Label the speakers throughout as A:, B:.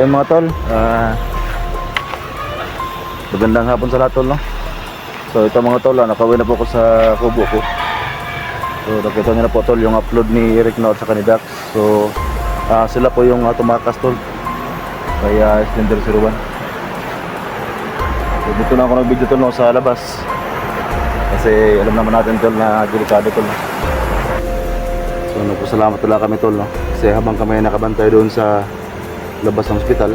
A: Hey mga tol, magandang hapon sa lahat tol, no? So ito mga tol, nakauwi na po ako sa kubo ko. So nakita nyo na po tol yung upload ni Eric na at saka ni Dax. So sila po yung tumakas tol kaya Slender 01. So dito na ako nag-video tol, no, sa labas kasi alam naman natin tol na delikado tol, no? So nagpasalamat talaga kami tol, no? Kasi habang kami nakabantay doon sa labas ng ospital,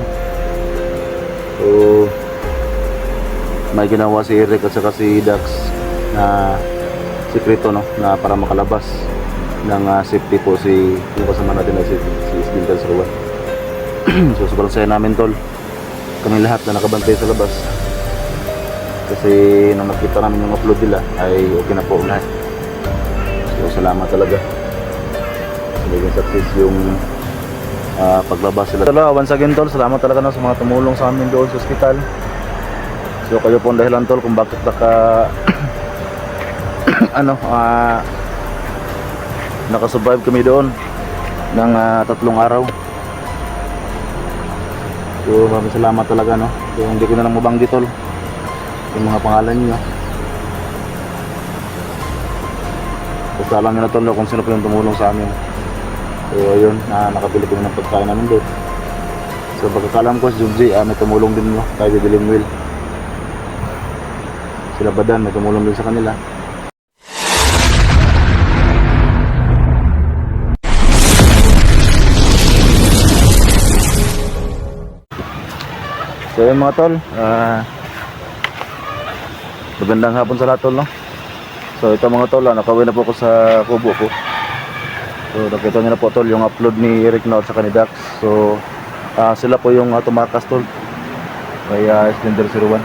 A: so may ginawa si Eric at saka si Dax na sikreto, no, na para makalabas ng safety po si yung kasama natin na si Slender 01. So sobrang saya namin tol, kami lahat na nakabantay sa labas kasi nung nakita namin yung upload nila ay okay na po lahat. So salamat talaga, naging success yung paglabas sila. Once again tol, salamat talaga na sa mga tumulong sa amin doon sa ospital. So kayo po ang dahilan tol kung bakit nakasurvive kami doon ng 3 araw. So maraming salamat talaga, no. So hindi ko na lang mabanggit tol yung mga pangalan niyo. Basta alam niyo na tol, no, kung sino po yung tumulong sa amin. So ayun, nakabili kami ng pagkain namin doon. So pagkakalam ko si Jubji, may tumulong din, no, kay Bibiling Will. Sila Badan, may tumulong din sa kanila. So ayun mga tol, magandang hapon sa lahat tol, no. So ito mga tol, nakauwi na po ako sa kubo ko. So nakita nyo na po tol yung upload ni Eric na at saka ni Dax. So sila po yung tumakas tol kaya Slender 01.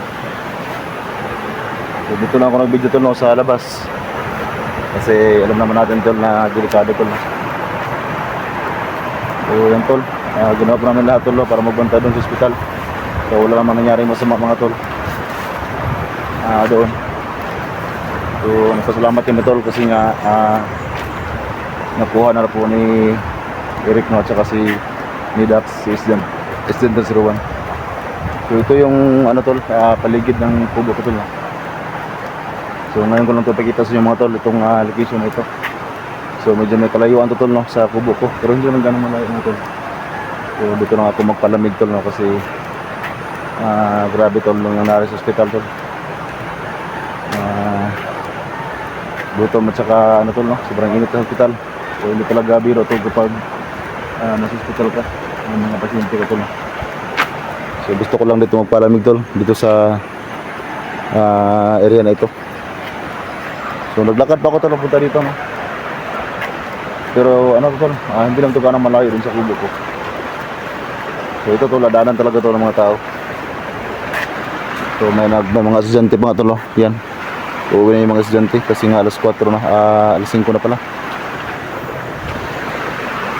A: So dito lang ako nag-video tol, no, sa labas kasi alam naman natin tol na delikado tol. So yan tol, ginawa po namin lahat tol, no, para magbantay doon sa ospital. So wala naman nangyaring masama mga tol doon. So nagpasalamat kami tol kasi nga nakuha na po ni Eric, no, at saka ni Dax, si Slender 01. So ito yung tol, paligid ng kubo ko tol, no? So ngayon ko lang ito pakita sa inyo mga tol, itong location na ito. So medyo may kalayuan to tol, no, sa kubo ko, pero hindi naman ganun malayo mga tol. So dito na ako magpalamig tol, no, kasi grabe tol nung nangyari sa hospital tol. Gutom at saka tol, no, sobrang init sa hospital. So hindi talaga biro tol kapag nasa hospital ka ng mga pasyente ko tol. So gusto ko lang dito magpalamig tol, dito sa area na ito. So naglakad pa ako tol punta dito, no. Pero tol, hindi lang ito ganang malayo din sa kubo ko. So ito tol, daanan talaga tol ng mga tao. So may mga estudyante pa nga tol, no. Yan, uuwi na yung mga estudyante kasi nga alas 4 na, alas 5 na pala.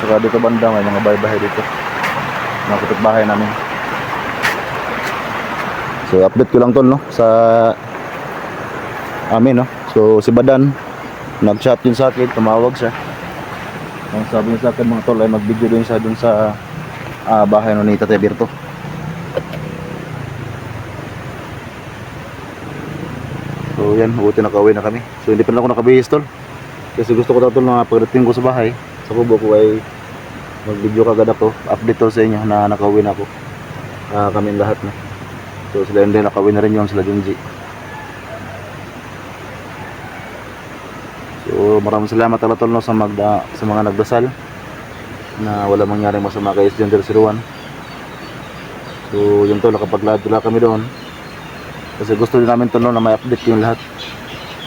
A: Saka dito banda may mga bahay-bahay dito, mga kapitbahay namin. So update ko lang tol, no, sa amin, no. So si Badan nag-chat din sa akin, tumawag siya. Ang sabi niya sa akin mga tol ay mag-video din siya dun sa bahay no ni Tatay Berto. So yan, buti nakauwi na kami. So hindi pa lang ako nakabihis tol kasi gusto ko tol na pagdating ko sa bahay sa kubo ko ay mag-video kagad ako, update tol sa inyo na nakauwi na ako, kami lahat na. So sila hindi nakauwi na rin yung sila Junji. So maraming salamat talaga tol, no, sa mga nagdasal na wala mangyaring masama kay Slender 01. So yun tol, nakapag-live talaga kami doon kasi gusto din namin tol, no, na may update yung lahat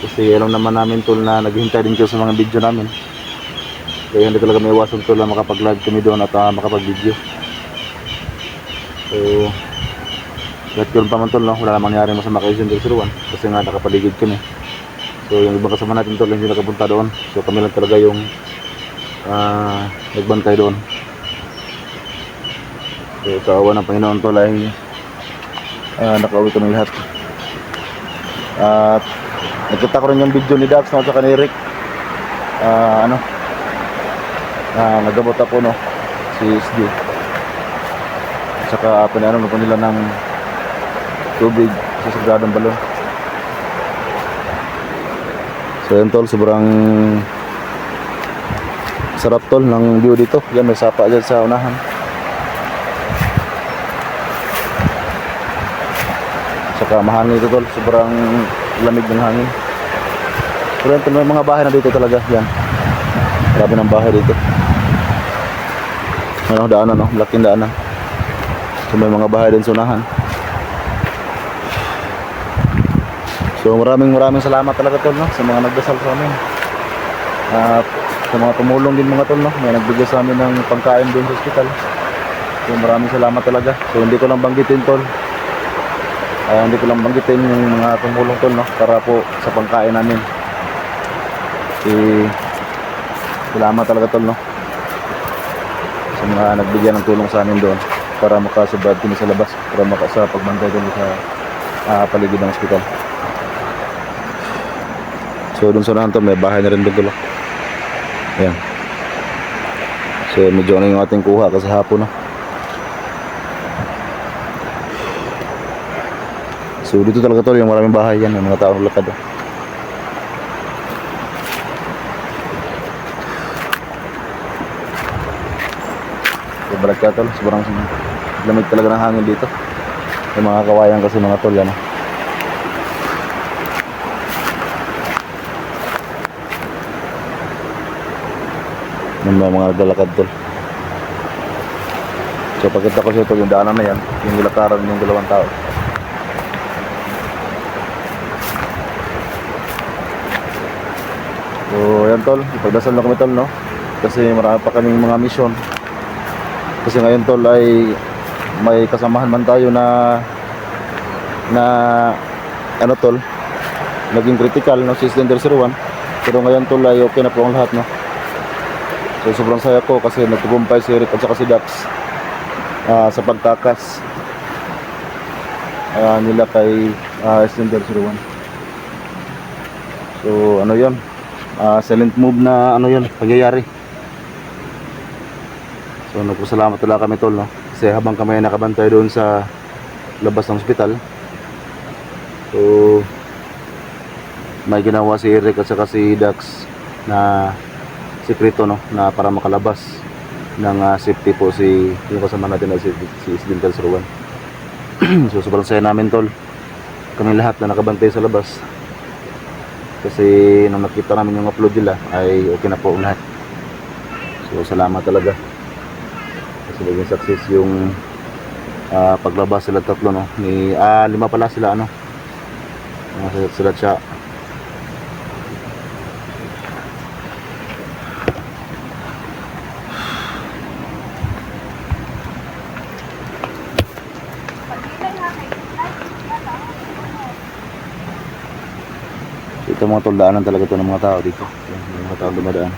A: kasi alam naman namin tol na naghihintay din kayo sa mga video namin. Kaya hindi talaga may iwasan tol na makapag-live kami doon at makapag-video. So kahit yun pa man tol, no, wala namang nangyari masama kay Slender 01 kasi nga nakapaligid kami. So yung ibang kasama natin tol hindi nakapunta doon. So kami lang talaga yung nagbantay doon. So sa awa ng Panginoon tol ay nakauwi kami lahat. At nakita ko rin yung video ni Dax, no, at saka ni Rick. Nagabot ako, no, si SD. saka pinaano po nila ng tubig sa sagradang balon. So yan tol, sobrang sarap tol ng view dito. Yan, may sapa dyan sa unahan. Saka mahangin dito tol, sobrang lamig ng hangin. Pero yan tol, may mga bahay na dito talaga. Yan, marami ng bahay dito. Ano, daanan, no? Laking daanan. So may mga bahay din sa unahan. So maraming salamat talaga tol, no? Sa mga nagdasal sa amin. At sa mga tumulong din mga tol, no? May nagbigay sa amin ng pangkain doon sa ospital. So maraming salamat talaga. So hindi ko lang banggitin tol. Hindi ko lang banggitin yung mga tumulong tol, no? Para po sa pangkain namin. Salamat talaga tol, no? Sa mga nagbigay ng tulong sa amin doon para makasubad kami sa labas, para makasa pagbantay doon sa paligid ng ospital. So doon sa unahan to, may bahay na rin doon. Ayan. So medyo ano yung ating kuha kasi hapon, no? So dito talaga tol, yung maraming bahay yan, yung mga taong lakad. So balik ka tol, sobrang lamig talaga ng hangin dito. Yung mga kawayan kasi mga tol yan. Yung mga naglalakad tol. So pagkita ko siya tol, yung daanan na yan, yung nilakaran yung dalawang tao. So yan tol, ipagdasal na kami tol, no? Kasi marami pa kaming mga mission. Kasi ngayon tol ay may kasamahan man tayo na ano tol, naging critical, no? Si Slender 01. Pero ngayon tol ay okay na po ang lahat, no? So sobrang saya ko kasi nagtugumpay si Eric at saka si Dax sa pagtakas nila kay Slender 01. So ano yun, silent move na ano yun, pangyayari. So nagpasalamat talaga kami tol, no? Kasi habang kami nakabantay doon sa labas ng ospital, so may ginawa si Eric at saka si Dax na sekreto, no, na para makalabas ng safety po yung kasama natin na si Slender 01. So sobrang saya namin tol, kami lahat na nakabantay sa labas. Kasi nung nakita namin yung upload nila ay okay na po lahat. So salamat talaga. Kasi naging success yung paglabas sila tatlo, no? Lima pala sila, ano? Sila siya. Ito mga tol, daanan talaga ito ng mga tao dito. Yung mga tao dumadaan.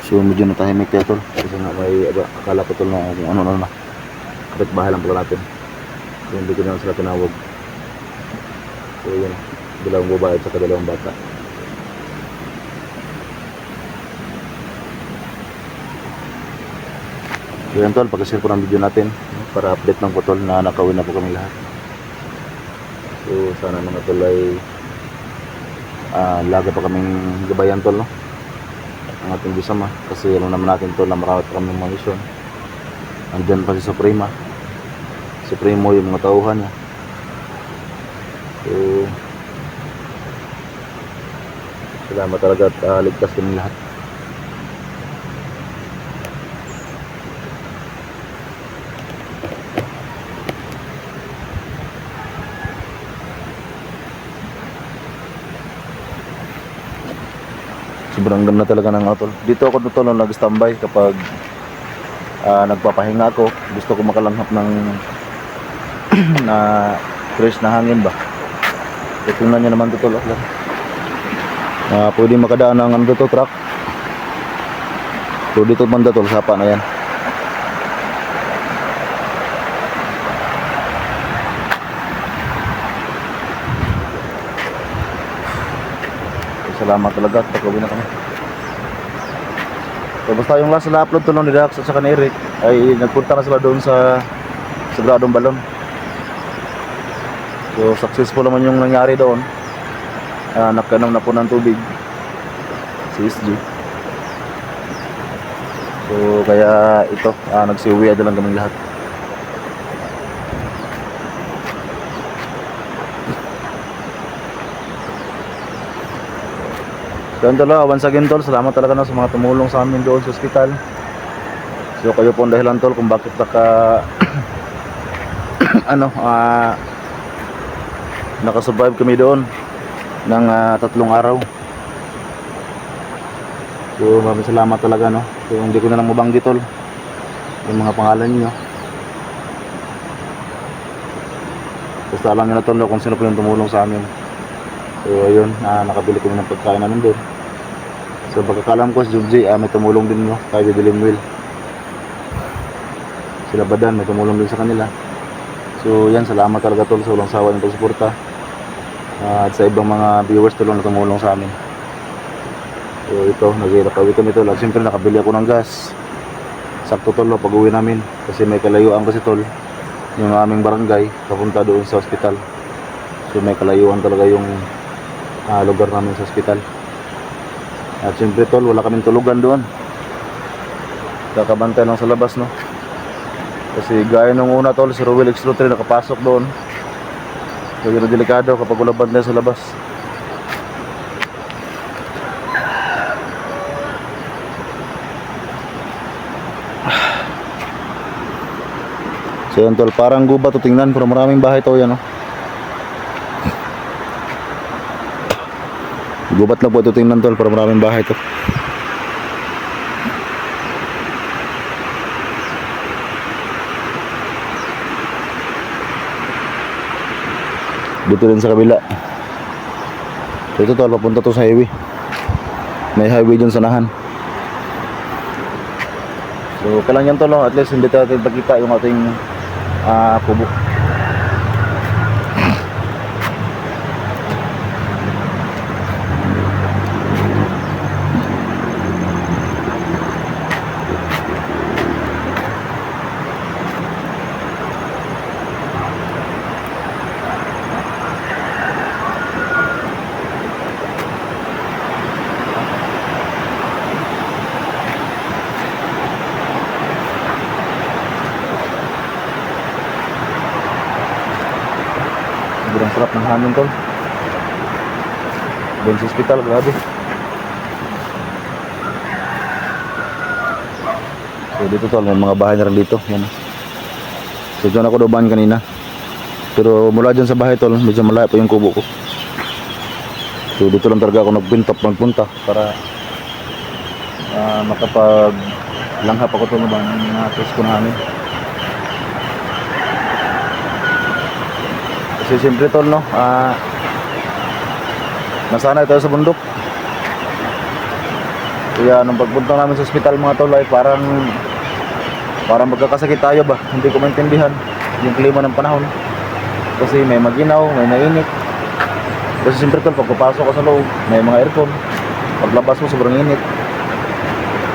A: So medyo natahimik kaya tol. Kasi nga may akala ko tol na kung ano na. Kapit bahay lang pala natin. So hindi ko na sila tinawag. So yun, dalawang babae at saka dalawang bata. So yan tol, pag-share ko ng video natin para update ng tol na nakauwi na po kami lahat. So sana mga tol ay laga pa kaming gabayan tol, no? Ang ating bisama. Kasi ano naman natin tol na marawat kami mga mission. Andyan pa si Supremo yung mga tauhan niya. So salamat talaga at ligtas kami lahat. Sobrang ganda talaga ng tol. Dito ako tol nag-standby kapag nagpapahinga ako. Gusto ko makalanghap ng na fresh na hangin ba. So, tingnan nyo naman tol. Pwede makadaan ng ano to, truck. So dito banda tol, sapa na yan. salamat talaga at pag-uwi na kami. So basta yung last na upload tulong ni Dax at saka ni Eric ay nagpunta na sila doon sa Sagradong Balon. So successful naman yung nangyari doon. Nagkanom na po ng tubig si SG. So kaya ito nagsiuwi na lang kami lahat. Doon talaga, once again tol, salamat talaga na sa mga tumulong sa amin doon sa ospital. So kayo po ang dahilan tol kung bakit nakasurvive kami doon ng 3 araw. So maraming salamat talaga no. So hindi ko na lang mabanggit tol yung mga pangalan niyo. Basta alam niyo na tol kung sino po yung tumulong sa amin. So ayun, nakabili kami ng pagkain namin doon. So pagkakalam ko si Jubji, may tumulong din no, kay Didilim Will. Sila Badan, may tumulong din sa kanila. So yan, salamat talaga tol sa walang sawa ng pagsuporta. At sa ibang mga viewers tol na tumulong sa amin. So ito, nag-iirapawi kami tol. At siyempre nakabili ako ng gas. Sakto tol pag uwi namin. Kasi may kalayuan kasi tol yung aming barangay papunta doon sa ospital. So may kalayuan talaga yung lugar namin sa ospital. At siyempre tol, wala kaming tulugan doon. Kakabantay lang sa labas no. Kasi gaya nung una tol, si Rowell X-Road nakapasok doon. So yun ang delikado kapag wala bantay sa labas. So yun tol, parang gubat to tingnan, pero maraming bahay to yan no. Gubat lang po ito tingnan tol, para maraming bahay to. Dito rin sa kabila. So ito tol, papunta to sa highway. May highway dun sa nahan. So kailangan yan tol, at least hindi natin pagkita yung ating kubo. Sobrang sarap ng hangin tol. Doon sa hospital, grabe. So dito tol, may mga bahay na rin dito. Yan. So dyan ako dumaan kanina. Pero mula dyan sa bahay tol, medyo malayo pa yung kubo ko. So dito lang talaga ako magpunta para makapag langhap ako tol ng test ko namin. Kasi siyempre tol no, nasanay tayo sa bundok. Kaya nung pagpunta namin sa ospital mga tol ay parang magkakasakit tayo ba. Hindi ko maintindihan yung klima ng panahon. Kasi may maginaw, may mainit. Kasi siyempre tol, pagpapasok ko sa loob, may mga aircon. Paglabas mo sobrang init.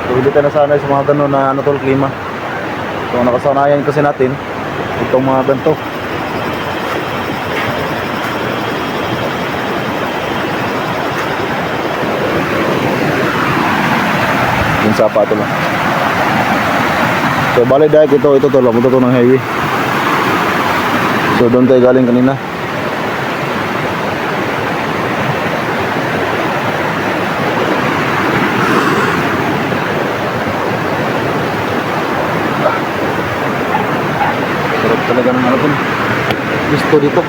A: So hindi tayo nasanay sa mga ganun na tol, klima. So nakasanayan kasi natin itong mga ganito. Yung sapato lang. So bali dahil ito tol, papunta to ng highway. So doon tayo galing kanina. Sarap talaga ng tol. Gusto dito.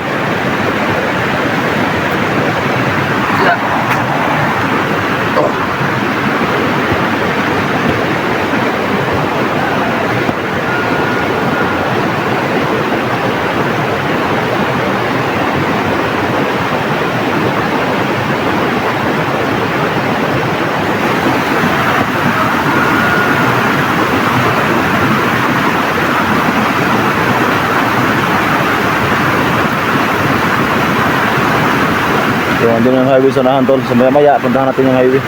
A: So andun yung highway sa unahan tol. So maya maya puntahan natin yung highway.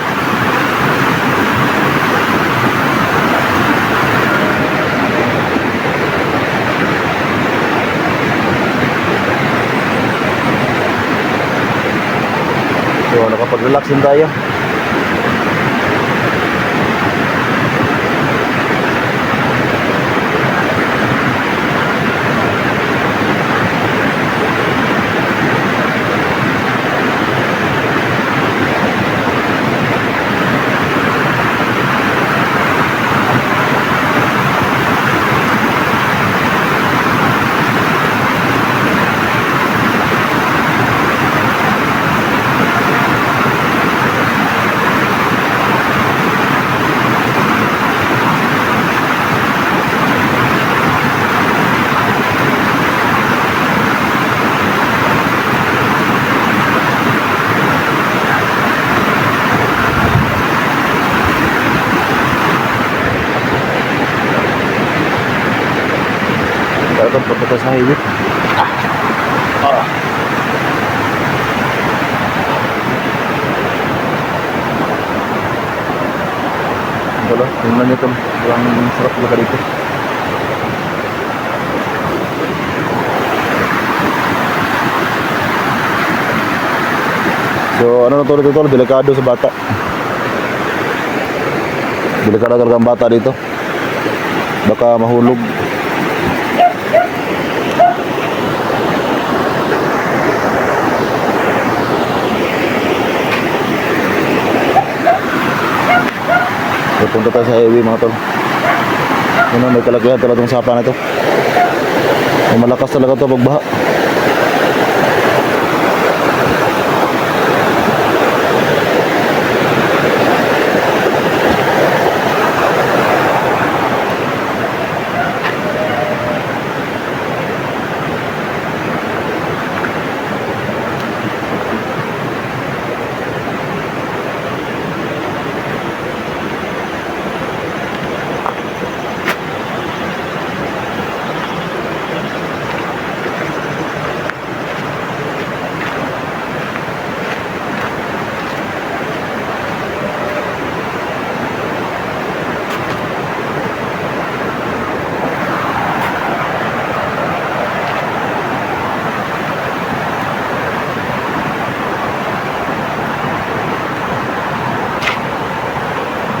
A: So nakapag-relax din tayo. Ito punta sa highway. Ito lang, tingnan nyo ito. Ang sarap talaga dito. So ano na to dito, delikado sa bata. Delikado talaga ang bata dito. Baka mahulog. Punta tayo sa highway mga tol. Ano, may kalagayan talaga itong sapa na ito. Malakas talaga ito pagbaha.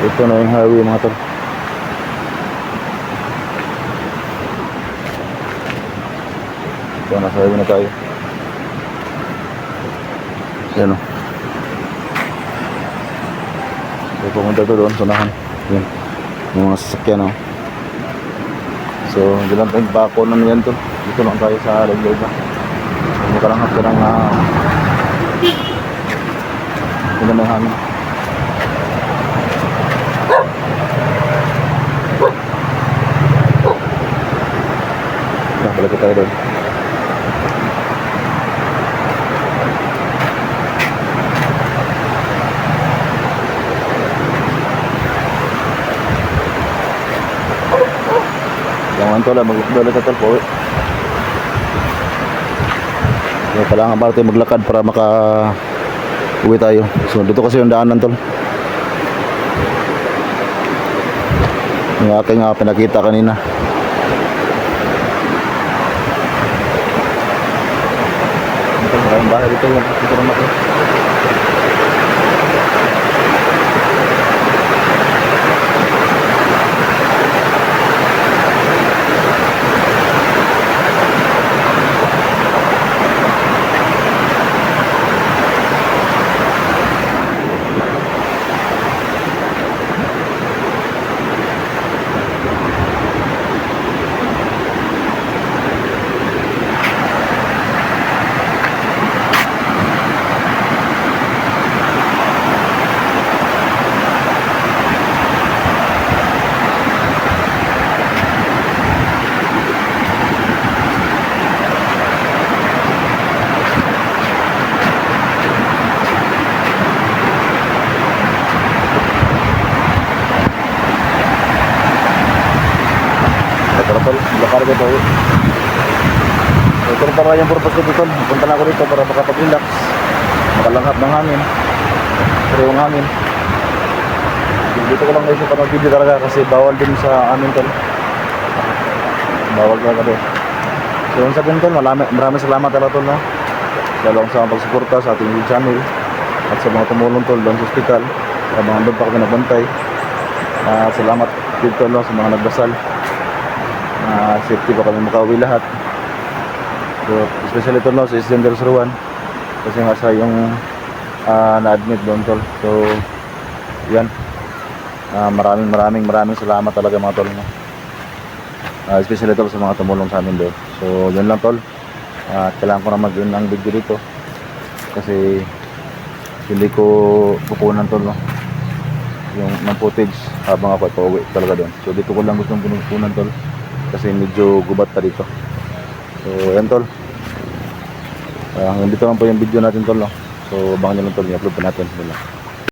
A: Ito na yung highway mga tol. Ito, nasa highway na tayo. Yan o. So pumunta ito doon, sunahan. Yan, yung mga sasakyan o. So hindi lang tayong bako na yan tol. Dito lang tayo sa regular na. Hindi ka lang hapka ng hindi na hangin. Balik tayo doon. Jangan tol, maglakad ka tol po. Kailangan ba tayo maglakad para uwi tayo. So dito kasi yung daanan tol. Yung aking pinakita kanina. Maraming bahay dito yung naman ito. tol, lakarga to. Ito para yung purpose ko dito. Punta na ako dito para makapag-relax. nakalanghap ng hangin. Pero yung hangin, dito ko lang guys yung pag-video talaga kasi bawal din sa amin tol. Bawal talaga doon. So yun sa tol, maraming salamat talaga tol, no? Lalo sa pagsuporta sa ating YouTube channel at sa mga tumulong tol doon sa hospital. Habang doon pa kami nagbantay. Salamat dito tol, no, sa mga nagdasal. Safety pa kami makauwi lahat. So especially tol, no, sa Island Rowan kasi nga siya yung na-admit doon tol. So yan. Maraming salamat talaga mga tol, no? Especially tol sa mga tumulong sa amin doon. So yun lang tol. Kailangan ko na mag-yun ang video dito kasi hindi ko pupunan tol, no? Yung ng footage habang ako pauwi talaga doon. So dito ko lang gustong pupunan tol kasi medyo gubat pa dito. So yan tol. Hanggang dito lang po yung video natin tol, no? So abangan nyo lang tol, i-upload pa natin.